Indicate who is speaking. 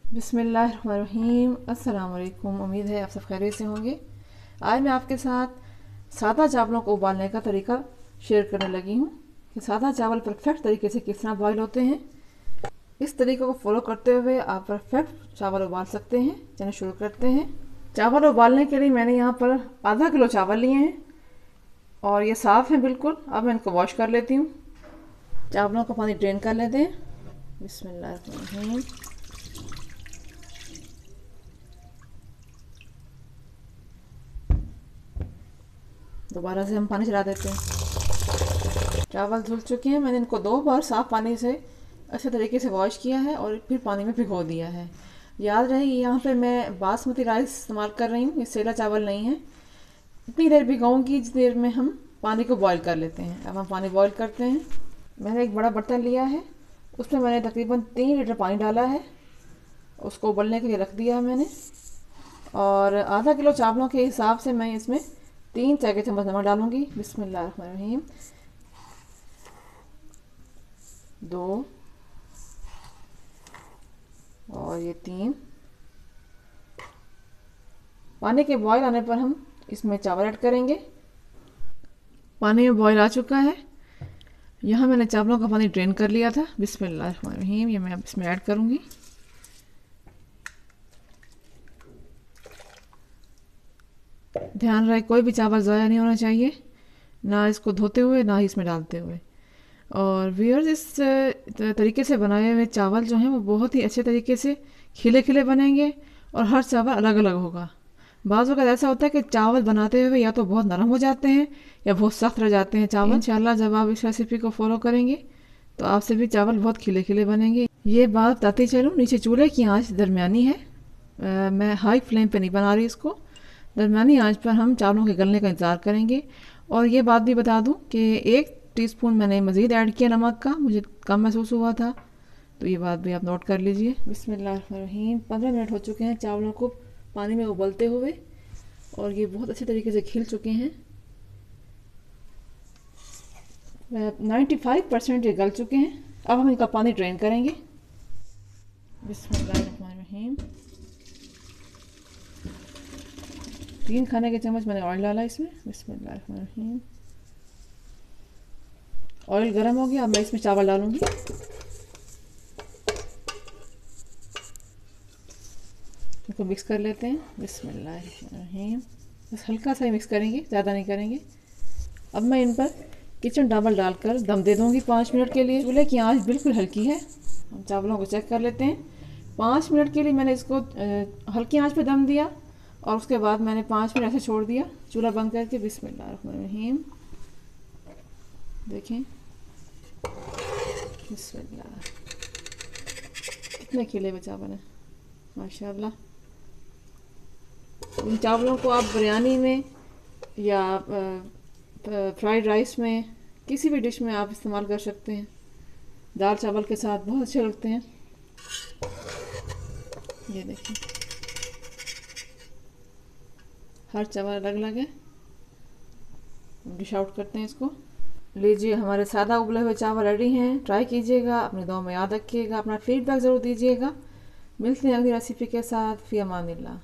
Speaker 1: बिस्मिल्लाहिर्रहमानिर्रहीम। अस्सलाम वालेकुम। उम्मीद है आप सब खैरियत से होंगे। आज मैं आपके साथ सादा चावलों को उबालने का तरीका शेयर करने लगी हूँ कि सादा चावल परफेक्ट तरीके से किस तरह बॉयल होते हैं। इस तरीके को फॉलो करते हुए आप परफेक्ट चावल उबाल सकते हैं। चलिए शुरू करते हैं। चावल उबालने के लिए मैंने यहाँ पर आधा किलो चावल लिए हैं और ये साफ़ हैं बिल्कुल। अब मैं इनको वॉश कर लेती हूँ। चावलों का पानी ड्रेन कर लेते हैं। बिस्मिल्लाहिर्रहमानिर्रहीम। दोबारा से हम पानी चला देते हैं। चावल धुल चुके हैं। मैंने इनको 2 बार साफ़ पानी से अच्छे तरीके से वॉश किया है और फिर पानी में भिगो दिया है। याद रहे यहाँ पे मैं बासमती राइस इस्तेमाल कर रही हूँ, ये सेला चावल नहीं है। इतनी देर भिगाऊंगी जितनी देर में हम पानी को बॉईल कर लेते हैं। अब हम पानी बॉईल करते हैं। मैंने एक बड़ा बर्तन लिया है, उसमें मैंने तकरीबन 3 लीटर पानी डाला है। उसको उबलने के लिए रख दिया है मैंने। और आधा किलो चावलों के हिसाब से मैं इसमें 3 चाय के चम्मच नमक डालूंगी। बिस्मिल्लाहिर्रहमानिर्रहीम। 2 और ये 3। पानी के बॉयल आने पर हम इसमें चावल ऐड करेंगे। पानी में बॉयल आ चुका है। यहाँ मैंने चावलों का पानी ड्रेन कर लिया था। बिस्मिल्लाहिर्रहमानिर्रहीम। ये मैं अब इसमें ऐड करूँगी। ध्यान रहे कोई भी चावल ज़ाया नहीं होना चाहिए, ना इसको धोते हुए ना ही इसमें डालते हुए। और व्यूअर्स, इस तरीके से बनाए हुए चावल जो हैं वो बहुत ही अच्छे तरीके से खिले खिले बनेंगे और हर चावल अलग अलग होगा। बाज़ वक़्त ऐसा होता है कि चावल बनाते हुए या तो बहुत नरम हो जाते हैं या बहुत सख्त रह जाते हैं चावल। इंशाल्लाह जब आप इस रेसिपी को फॉलो करेंगे तो आपसे भी चावल बहुत खिले खिले बनेंगे। ये बात बताती चलूँ, नीचे चूल्हे की आँच दरमियानी है। मैं हाई फ्लेम पे नहीं बना रही इसको। दरमियानी आंच पर हम चावलों के गलने का इंतज़ार करेंगे। और ये बात भी बता दूं कि 1 टीस्पून मैंने मज़ीद ऐड किया नमक का, मुझे कम महसूस हुआ था, तो ये बात भी आप नोट कर लीजिए। बिस्मिल्लाहिर्रहमानिर्रहीम। 15 मिनट हो चुके हैं चावलों को पानी में उबलते हुए और ये बहुत अच्छे तरीके से खिल चुके हैं। 95% ये गल चुके हैं। अब हम इनका पानी ड्रेन करेंगे। बिस्मिल्लाहिर्रहमानिर्रहीम। 3 खाने के चम्मच मैंने ऑयल डाला इसमें। बिस्मिल्लाहिर्रहमानिर्रहीम। ऑयल गर्म हो गया। अब मैं इसमें चावल डालूंगी। इसको मिक्स कर लेते हैं। बिस्मिल्लाहिर्रहमानिर्रहीम। बस हल्का सा ही मिक्स करेंगे, ज़्यादा नहीं करेंगे। अब मैं इन पर किचन टॉवल डालकर दम दे दूंगी 5 मिनट के लिए। चूल्हे की आंच बिल्कुल हल्की है। हम चावलों को चेक कर लेते हैं। 5 मिनट के लिए मैंने इसको हल्की आंच पे दम दिया और उसके बाद मैंने 5 मिनट ऐसे छोड़ दिया चूल्हा बंद करके। बिस्मिल्लाहिर्रहमानिर्रहीम। देखें, बिस्मिल्लाह, कितने खिले हुए चावल हैं माशाल्लाह। इन चावलों को आप बिरयानी में या फ्राइड राइस में, किसी भी डिश में आप इस्तेमाल कर सकते हैं। दाल चावल के साथ बहुत अच्छे लगते हैं। ये देखें, हर चावल अलग अलग है। डिश आउट करते हैं इसको। लीजिए, हमारे सादा उबले हुए चावल रेडी हैं। ट्राई कीजिएगा, अपने दुआ में याद रखिएगा, अपना फीडबैक ज़रूर दीजिएगा। मिलते हैं अगली रेसिपी के साथ। फ़ी अमानिल्लाह।